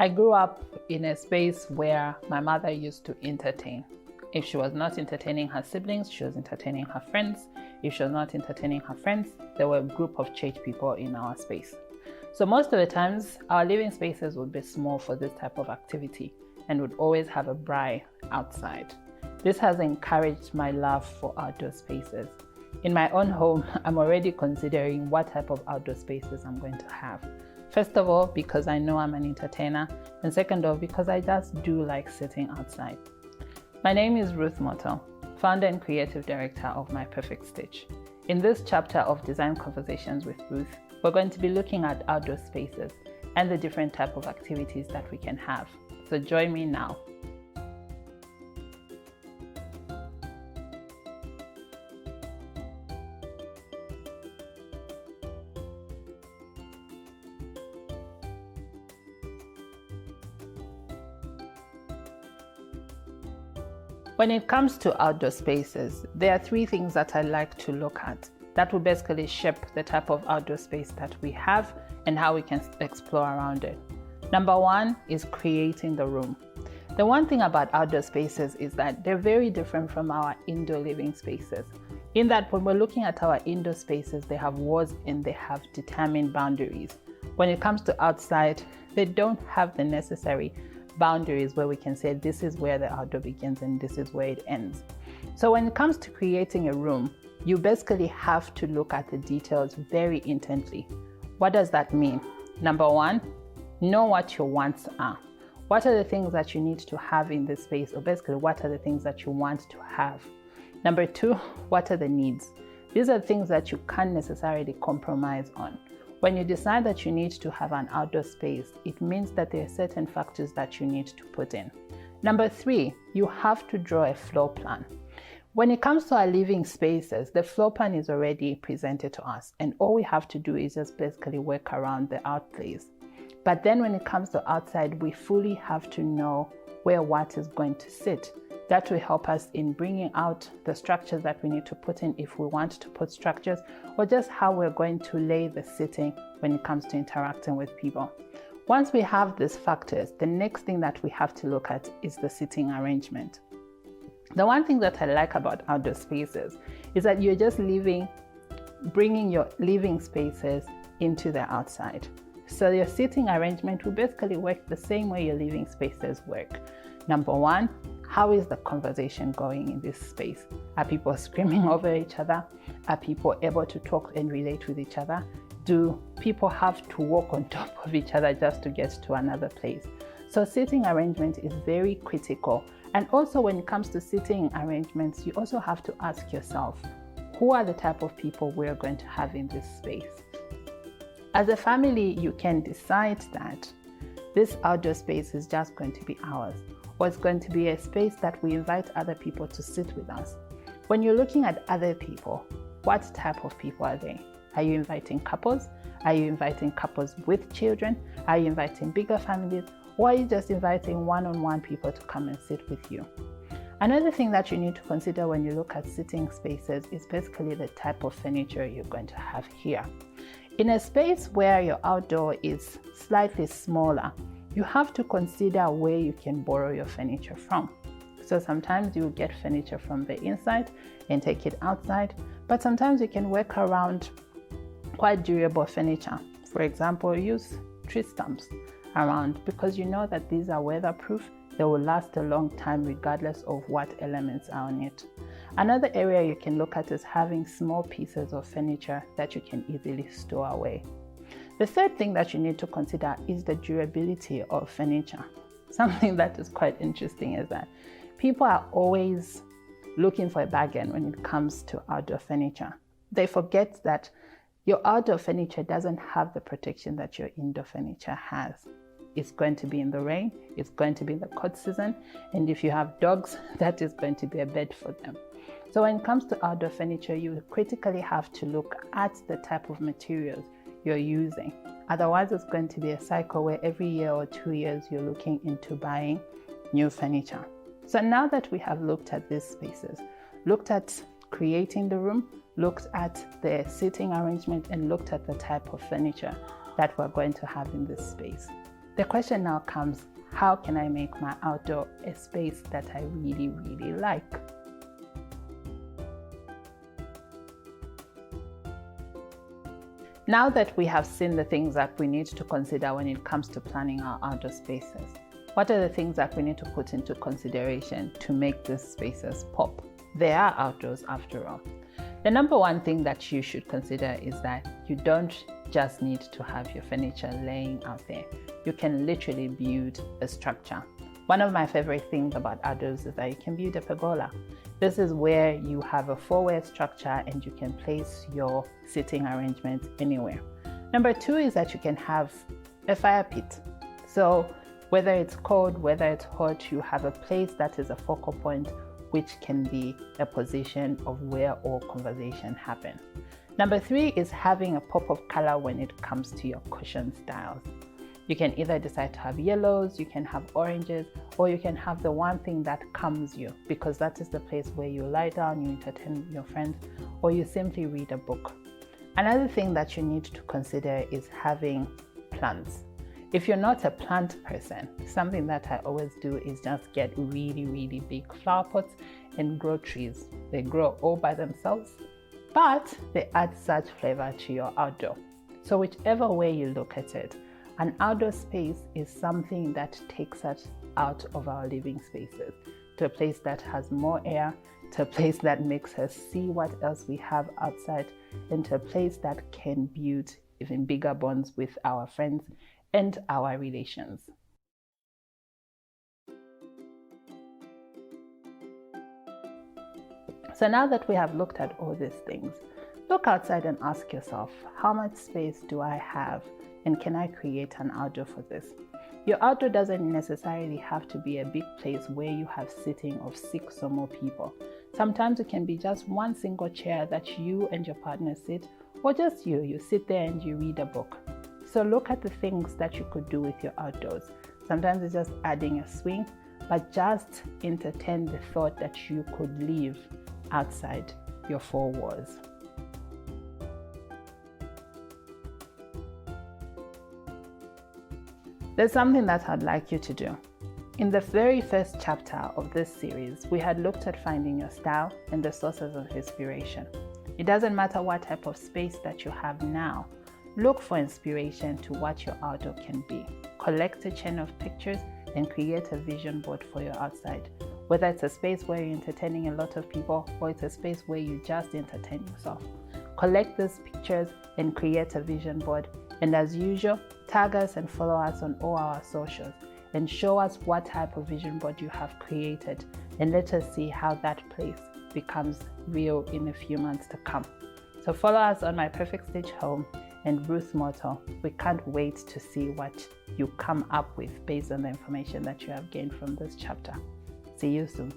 I grew up in a space where my mother used to entertain. If she was not entertaining her siblings, she was entertaining her friends. If she was not entertaining her friends, there were a group of church people in our space. So most of the times, our living spaces would be small for this type of activity and would always have a braai outside. This has encouraged my love for outdoor spaces. In my own home, I'm already considering what type of outdoor spaces I'm going to have. First of all, because I know I'm an entertainer, and second of all, because I just do like sitting outside. My name is Ruth Moto, founder and creative director of My Perfect Stitch. In this chapter of Design Conversations with Ruth, we're going to be looking at outdoor spaces and the different type of activities that we can have. So join me now. When it comes to outdoor spaces, there are three things that I like to look at that will basically shape the type of outdoor space that we have and how we can explore around it. Number one is creating the room. The one thing about outdoor spaces is that they're very different from our indoor living spaces. In that when we're looking at our indoor spaces, they have walls and they have determined boundaries. When it comes to outside, they don't have the necessary boundaries where we can say this is where the outdoor begins and this is where it ends. So when it comes to creating a room, you basically have to look at the details very intently. What does that mean? Number one, know what your wants are. What are the things that you need to have in this space, or basically what are the things that you want to have? Number two, what are the needs? These are things that you can't necessarily compromise on. When you decide that you need to have an outdoor space, it means that there are certain factors that you need to put in. Number three, you have to draw a floor plan. When it comes to our living spaces, the floor plan is already presented to us, and all we have to do is just basically work around the outlays. But then when it comes to outside, we fully have to know where what is going to sit. That will help us in bringing out the structures that we need to put in if we want to put structures, or just how we're going to lay the sitting when it comes to interacting with people. Once we have these factors, the next thing that we have to look at is the sitting arrangement. The one thing that I like about outdoor spaces is that you're just bringing your living spaces into the outside. So your sitting arrangement will basically work the same way your living spaces work. Number one, how is the conversation going in this space? Are people screaming over each other? Are people able to talk and relate with each other? Do people have to walk on top of each other just to get to another place? So sitting arrangement is very critical. And also when it comes to sitting arrangements, you also have to ask yourself, who are the type of people we're going to have in this space? As a family, you can decide that this outdoor space is just going to be ours, or it's going to be a space that we invite other people to sit with us. When you're looking at other people, what type of people are they? Are you inviting couples? Are you inviting couples with children? Are you inviting bigger families? Or are you just inviting one-on-one people to come and sit with you? Another thing that you need to consider when you look at sitting spaces is basically the type of furniture you're going to have here. In a space where your outdoor is slightly smaller, you have to consider where you can borrow your furniture from. So sometimes you get furniture from the inside and take it outside, but sometimes you can work around quite durable furniture. For example, use tree stumps around because you know that these are weatherproof. They will last a long time regardless of what elements are on it. Another area you can look at is having small pieces of furniture that you can easily store away. The third thing that you need to consider is the durability of furniture. Something that is quite interesting is that people are always looking for a bargain when it comes to outdoor furniture. They forget that your outdoor furniture doesn't have the protection that your indoor furniture has. It's going to be in the rain, it's going to be in the cold season, and if you have dogs, that is going to be a bed for them. So when it comes to outdoor furniture, you critically have to look at the type of materials you're using. Otherwise, it's going to be a cycle where every year or 2 years you're looking into buying new furniture. So now that we have looked at these spaces, looked at creating the room, looked at the seating arrangement, and looked at the type of furniture that we're going to have in this space, The question now comes, how can I make my outdoor a space that I really, really like? Now that we have seen the things that we need to consider when it comes to planning our outdoor spaces, what are the things that we need to put into consideration to make these spaces pop? They are outdoors after all. The number one thing that you should consider is that you don't just need to have your furniture laying out there. You can literally build a structure. One of my favorite things about outdoors is that you can build a pergola. This is where you have a four-way structure and you can place your sitting arrangements anywhere. Number two is that you can have a fire pit. So whether it's cold, whether it's hot, you have a place that is a focal point, which can be a position of where all conversation happen. Number three is having a pop of color when it comes to your cushion styles. You can either decide to have yellows, you can have oranges, or you can have the one thing that calms you, because that is the place where you lie down, you entertain your friends, or you simply read a book. Another thing that you need to consider is having plants. If you're not a plant person, something that I always do is just get really, really big flower pots and grow trees. They grow all by themselves, but they add such flavor to your outdoor. So whichever way you look at it, an outdoor space is something that takes us out of our living spaces to a place that has more air, to a place that makes us see what else we have outside, and to a place that can build even bigger bonds with our friends and our relations. So now that we have looked at all these things, look outside and ask yourself, how much space do I have, and can I create an outdoor for this? Your outdoor doesn't necessarily have to be a big place where you have sitting of 6 or more people. Sometimes it can be just one single chair that you and your partner sit, or just you sit there and you read a book. So look at the things that you could do with your outdoors. Sometimes it's just adding a swing, but just entertain the thought that you could live outside your 4 walls. There's something that I'd like you to do. In the very first chapter of this series, we had looked at finding your style and the sources of inspiration. It doesn't matter what type of space that you have now. Look for inspiration to what your outdoor can be. Collect a chain of pictures and create a vision board for your outside. Whether it's a space where you're entertaining a lot of people or it's a space where you just entertain yourself. Collect those pictures and create a vision board. And as usual, tag us and follow us on all our socials and show us what type of vision board you have created, and let us see how that place becomes real in a few months to come. So follow us on My Perfect Stitch Home and Ruth motto. We can't wait to see what you come up with based on the information that you have gained from this chapter. See you soon.